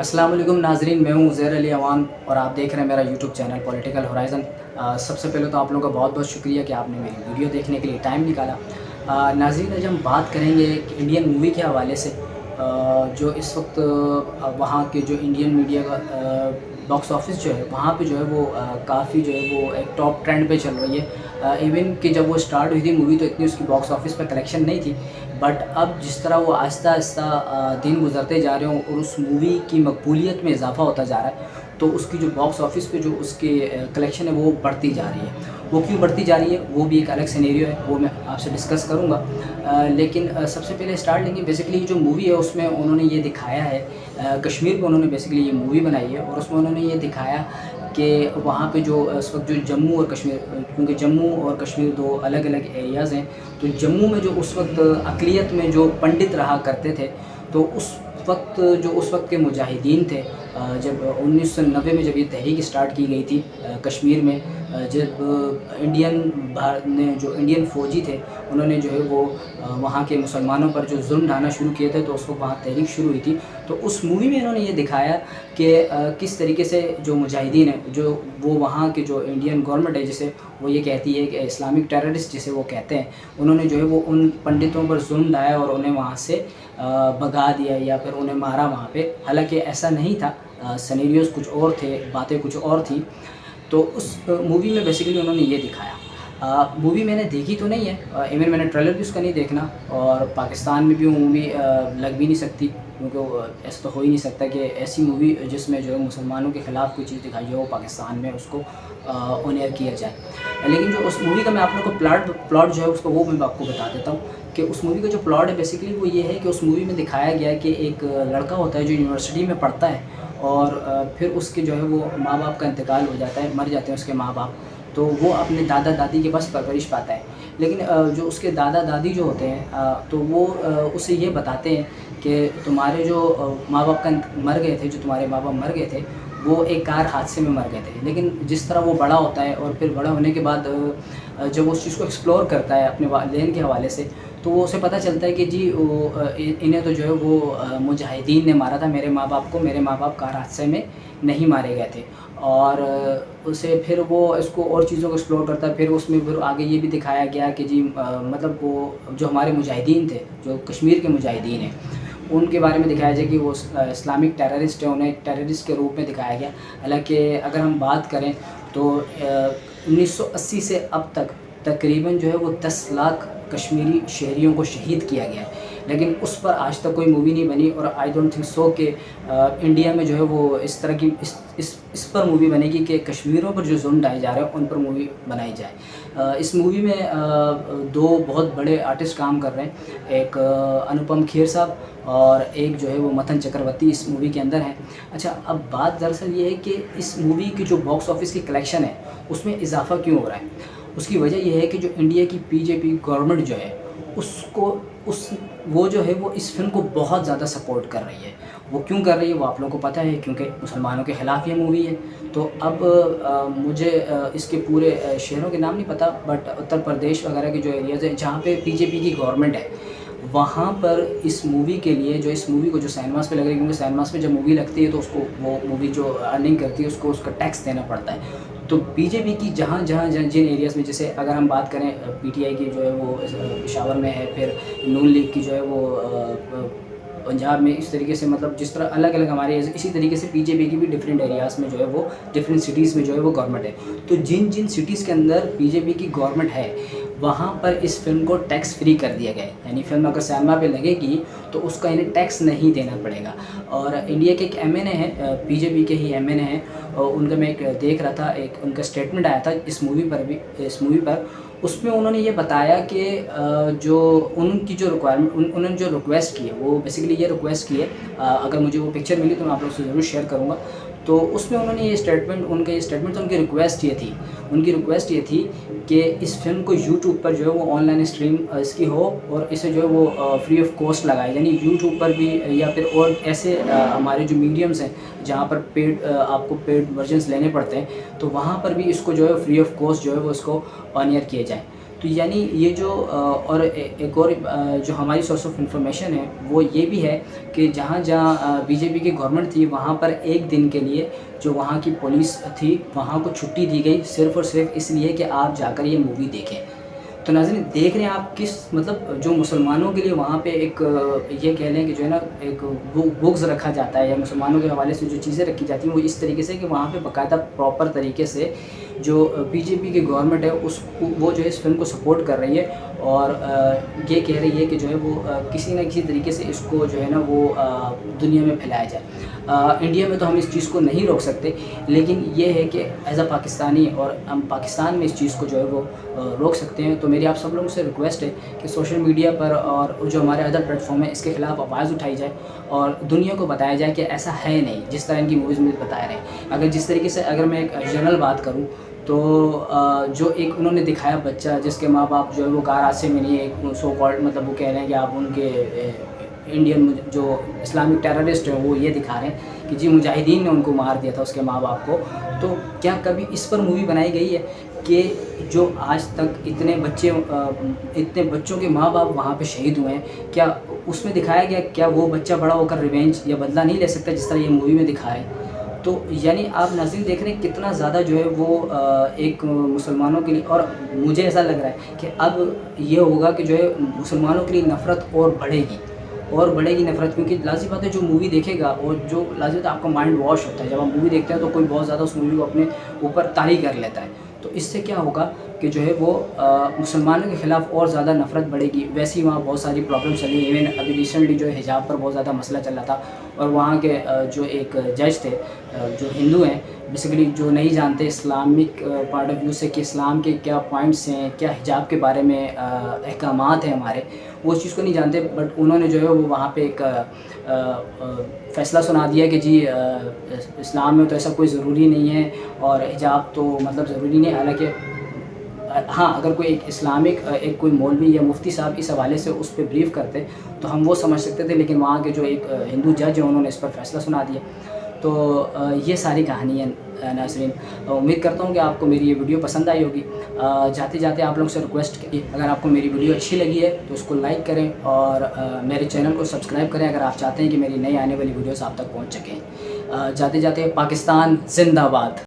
अस्सलाम वालेकुम नाज़रीन, मैं हूँ ज़ैर अली अवान और आप देख रहे हैं मेरा यूट्यूब चैनल पॉलिटिकल होराइज़न। सबसे पहले तो आप लोगों का बहुत बहुत शुक्रिया कि आपने मेरी वीडियो देखने के लिए टाइम निकाला। नाज़रीन, आज हम बात करेंगे एक इंडियन मूवी के हवाले से, जो इस वक्त वहाँ के जो इंडियन मीडिया का बॉक्स ऑफिस जो है वहाँ पे जो है वो काफ़ी जो है वो एक टॉप ट्रेंड पे चल रही है। इवन कि जब वो स्टार्ट हुई थी मूवी तो इतनी उसकी बॉक्स ऑफिस पे कलेक्शन नहीं थी, बट अब जिस तरह वो आहिस्ता आहिस्ता दिन गुजरते जा रहे हों और उस मूवी की मकबूलियत में इजाफ़ा होता जा रहा है, तो उसकी जो बॉक्स ऑफिस पे जो उसकी कलेक्शन है वो बढ़ती जा रही है। वो क्यों बढ़ती जा रही है वो भी एक अलग सिनेरियो है, वो मैं आपसे डिस्कस करूँगा। लेकिन सबसे पहले स्टार्ट लेंगे। बेसिकली जो मूवी है उसमें उन्होंने ये दिखाया है, कश्मीर पे उन्होंने बेसिकली ये मूवी बनाई है और उसमें उन्होंने ये दिखाया कि वहाँ पे जो इस वक्त जो जम्मू और कश्मीर, क्योंकि जम्मू और कश्मीर दो अलग अलग एरियाज़ हैं, तो जम्मू में जो उस वक्त अक़लियत में जो पंडित रहा करते थे, तो उस वक्त के मुजाहिदीन थे, जब 1990 में जब ये तहरीक स्टार्ट की गई थी कश्मीर में, जब भारत ने जो इंडियन फ़ौजी थे उन्होंने जो है वो वहाँ के मुसलमानों पर जो जुल्म ढाना शुरू किए थे, तो उसको वहाँ तहरीक शुरू हुई थी। तो उस मूवी में इन्होंने ये दिखाया कि किस तरीके से जो मुजाहिदीन हैं, जो वो वहाँ के जो इंडियन गवर्नमेंट है जिसे वो ये कहती है कि इस्लामिक टेररिस्ट जिसे वो कहते हैं, उन्होंने जो है वो उन पंडितों पर जुल्म ढाया और उन्हें वहाँ से भगा दिया या फिर उन्हें मारा वहाँ पे। हालांकि ऐसा नहीं था, सिनेरियोज़ कुछ और थे, बातें कुछ और थी। तो उस मूवी में बेसिकली उन्होंने ये दिखाया। मूवी मैंने देखी तो नहीं है, इवन मैंने ट्रेलर भी उसका नहीं देखना, और पाकिस्तान में भी वो मूवी लग भी नहीं सकती, क्योंकि ऐसा तो हो ही नहीं सकता कि ऐसी मूवी जिसमें जो है मुसलमानों के ख़िलाफ़ कोई चीज़ दिखाई हो पाकिस्तान में उसको ऑन एयर किया जाए। लेकिन जो उस मूवी का मैं आप लोगों को प्लॉट जो है उसको वो मैं आपको बता देता हूँ कि उस मूवी का जो प्लॉट है बेसिकली वो ये है कि उस मूवी में दिखाया गया है कि एक लड़का होता है जो यूनिवर्सिटी में पढ़ता है और फिर उसके जो है वो माँ बाप का इंतकाल हो जाता है, मर जाते हैं उसके माँ बाप, तो वो अपने दादा दादी के पास परवरिश पाता है। लेकिन जो उसके दादा दादी जो होते हैं तो वो उसे ये बताते हैं कि तुम्हारे जो माँ बाप का मर गए थे, जो तुम्हारे माँ बाप मर गए थे वो एक कार हादसे में मर गए थे। लेकिन जिस तरह वो बड़ा होता है और फिर बड़ा होने के बाद जब वो उस चीज़ को एक्सप्लोर करता है अपने वालिदैन के हवाले से, तो वो उसे पता चलता है कि जी इन्हें तो जो है वो मुजाहिदीन ने मारा था, मेरे माँ बाप को, मेरे माँ बाप कार हादसे में नहीं मारे गए थे। और उसे फिर वो इसको और चीज़ों को एक्सप्लोर करता है। फिर फिर आगे ये भी दिखाया गया कि जी मतलब वो जो हमारे मुजाहिदीन थे, जो कश्मीर के मुजाहिदीन हैं, उनके बारे में दिखाया जाए कि वो इस्लामिक टेररिस्ट है, उन्हें एक टेररिस्ट के रूप में दिखाया गया। हालांकि अगर हम बात करें तो 1980 से अब तक तकरीबन जो है वो 10 लाख कश्मीरी शहरियों को शहीद किया गया है, लेकिन उस पर आज तक कोई मूवी नहीं बनी। और आई डोंट थिंक सो कि इंडिया में जो है वो इस तरह की इस पर मूवी बनेगी कि कश्मीरियों पर जो जुल्म ढाए जा रहे हैं उन पर मूवी बनाई जाए। इस मूवी में दो बहुत बड़े आर्टिस्ट काम कर रहे हैं, एक अनुपम खेर साहब और एक जो है वो मथन चक्रवर्ती इस मूवी के अंदर हैं। अच्छा, अब बात दरअसल ये है कि इस मूवी की जो बॉक्स ऑफिस की कलेक्शन है उसमें इजाफा क्यों हो रहा है। उसकी वजह यह है कि जो इंडिया की बीजेपी गवर्नमेंट जो है वो जो है वो इस फिल्म को बहुत ज़्यादा सपोर्ट कर रही है। वो क्यों कर रही है वो आप लोगों को पता है, क्योंकि मुसलमानों के ख़िलाफ़ ये मूवी है। तो अब मुझे इसके पूरे शहरों के नाम नहीं पता, बट उत्तर प्रदेश वगैरह के जो एरियाज़ हैं जहाँ पे बीजेपी की गवर्नमेंट है, वहाँ पर इस मूवी के लिए जो इस मूवी को जो सिनेमास पे लग रही है, क्योंकि सिनेमास पे जब मूवी लगती है तो उसको वो मूवी जो अर्निंग करती है उसको उसका टैक्स देना पड़ता है। तो बीजेपी की जिन एरियाज़ में, जैसे अगर हम बात करें पीटीआई की जो है वो पेशावर में है, फिर नून लीग की जो है वो पंजाब में, इस तरीके से मतलब जिस तरह अलग अलग हमारे इसी तरीके से बीजेपी की भी डिफरेंट एरियाज़ में जो है वो डिफरेंट सिटीज़ में जो है वो गवर्नमेंट है। तो जिन जिन सिटीज़ के अंदर बीजेपी की गवर्नमेंट है वहाँ पर इस फिल्म को टैक्स फ्री कर दिया गया है, यानी फिल्म अगर सिनेमा पे लगेगी तो उसका इन्हें टैक्स नहीं देना पड़ेगा। और इंडिया के एक एमएनए हैं, बीजेपी के ही एमएनए हैं, और उनका मैं एक देख रहा था, एक उनका स्टेटमेंट आया था इस मूवी पर उसमें उन्होंने ये बताया कि जो उनकी जो रिक्वायरमेंट उन्होंने जो रिक्वेस्ट की है वो बेसिकली ये रिक्वेस्ट की है, अगर मुझे वो पिक्चर मिली तो मैं आप लोग से ज़रूर शेयर करूँगा। तो उसमें उन्होंने उनकी रिक्वेस्ट ये थी कि इस फिल्म को यूट्यूब पर जो है वो ऑनलाइन स्ट्रीम इसकी हो और इसे जो है वो फ्री ऑफ कॉस्ट लगाए, यानी यूट्यूब पर भी या फिर और ऐसे हमारे जो मीडियम्स हैं जहाँ पर आपको पेड वर्जन्स लेने पड़ते हैं, तो वहाँ पर भी इसको जो है फ्री ऑफ कॉस्ट जो है वो इसको ऑन एयर किए जाए। تو یعنی یہ جو اور ایک اور جو ہماری سورس آف انفارمیشن ہے وہ یہ بھی ہے کہ جہاں جہاں بی جے پی کی گورنمنٹ تھی وہاں پر ایک دن کے لیے جو وہاں کی پولیس تھی وہاں کو چھٹی دی گئی صرف اور صرف اس لیے کہ آپ جا کر یہ مووی دیکھیں۔ تو ناظرین دیکھ رہے ہیں آپ کس مطلب جو مسلمانوں کے لیے وہاں پہ ایک یہ کہہ لیں کہ جو ہے نا ایک بغض رکھا جاتا ہے یا مسلمانوں کے حوالے سے جو چیزیں رکھی جاتی ہیں وہ اس طریقے سے کہ وہاں پہ باقاعدہ پراپر طریقے سے جو بی جے پی کی گورنمنٹ ہے اس کو وہ جو ہے اس فلم کو سپورٹ کر رہی ہے اور یہ کہہ رہی ہے کہ جو ہے وہ کسی نہ کسی طریقے سے اس کو جو ہے نا وہ دنیا میں پھیلایا جائے۔ انڈیا میں تو ہم اس چیز کو نہیں روک سکتے، لیکن یہ ہے کہ ایز اے پاکستانی اور ہم پاکستان میں اس چیز کو جو ہے وہ روک سکتے ہیں۔ تو میری آپ سب لوگوں سے ریکویسٹ ہے کہ سوشل میڈیا پر اور جو ہمارے ادر پلیٹ فارم ہیں اس کے خلاف آواز اٹھائی جائے اور دنیا کو بتایا جائے کہ ایسا ہے نہیں جس طرح ان کی موویز میں بتایا رہے ہیں۔ اگر جس طریقے سے اگر میں ایک جنرل بات کروں تو جو ایک انہوں نے دکھایا بچہ جس کے ماں باپ جو ہے وہ کار حادثے میں نہیں ہے، ایک سو کالڈ مطلب وہ کہہ رہے ہیں کہ آپ ان کے انڈین جو اسلامک ٹیررسٹ ہیں وہ یہ دکھا رہے ہیں کہ جی مجاہدین نے ان کو مار دیا تھا اس کے ماں باپ کو۔ تو کیا کبھی اس پر مووی بنائی گئی ہے کہ جو آج تک اتنے بچوں کے ماں باپ وہاں پہ شہید ہوئے ہیں، کیا اس میں دکھایا گیا کیا وہ بچہ بڑا ہو کر ریونج یا بدلہ نہیں لے سکتا جس طرح یہ مووی میں دکھا رہے ہیں؟ تو یعنی آپ ناظرین دیکھ رہے ہیں کتنا زیادہ جو ہے وہ ایک مسلمانوں کے لیے، اور مجھے ایسا لگ رہا ہے کہ اب یہ ہوگا کہ جو ہے مسلمانوں کے لیے نفرت اور بڑھے گی نفرت، کیونکہ لازمی بات ہے جو مووی دیکھے گا اور جو لازمی بات ہے آپ کا مائنڈ واش ہوتا ہے جب آپ مووی دیکھتے ہیں تو کوئی بہت زیادہ اس مووی کو اپنے اوپر طاری کر لیتا ہے، تو اس سے کیا ہوگا کہ جو ہے وہ مسلمانوں کے خلاف اور زیادہ نفرت بڑھے گی۔ ویسے ہی وہاں بہت ساری پرابلم چلی، ایون ابھی ریسنٹلی جو ہے حجاب پر بہت زیادہ مسئلہ چل رہا تھا اور وہاں کے جو ایک جج تھے جو ہندو ہیں، بیسیکلی جو نہیں جانتے اسلامک پوائنٹ آف ویو سے کہ اسلام کے کیا پوائنٹس ہیں، کیا حجاب کے بارے میں احکامات ہیں ہمارے، وہ اس چیز کو نہیں جانتے، بٹ انہوں نے جو ہے وہ وہاں پہ ایک فیصلہ سنا دیا کہ جی اسلام میں تو ایسا کوئی ضروری نہیں ہے اور حجاب تو مطلب ضروری نہیں ہے۔ حالانکہ ہاں اگر کوئی ایک اسلامک ایک کوئی مولوی یا مفتی صاحب اس حوالے سے اس پہ بریف کرتے تو ہم وہ سمجھ سکتے تھے، لیکن وہاں کے جو ایک ہندو جج ہیں انہوں نے اس پر فیصلہ سنا دیا۔ تو یہ ساری کہانی ہے ناظرین، امید کرتا ہوں کہ آپ کو میری یہ ویڈیو پسند آئی ہوگی۔ جاتے جاتے آپ لوگوں سے ریکویسٹ کی اگر آپ کو میری ویڈیو اچھی لگی ہے تو اس کو لائک کریں اور میرے چینل کو سبسکرائب کریں اگر آپ چاہتے ہیں کہ میری نئی آنے والی ویڈیوز آپ تک پہنچ سکیں۔ جاتے جاتے پاکستان زندہ باد۔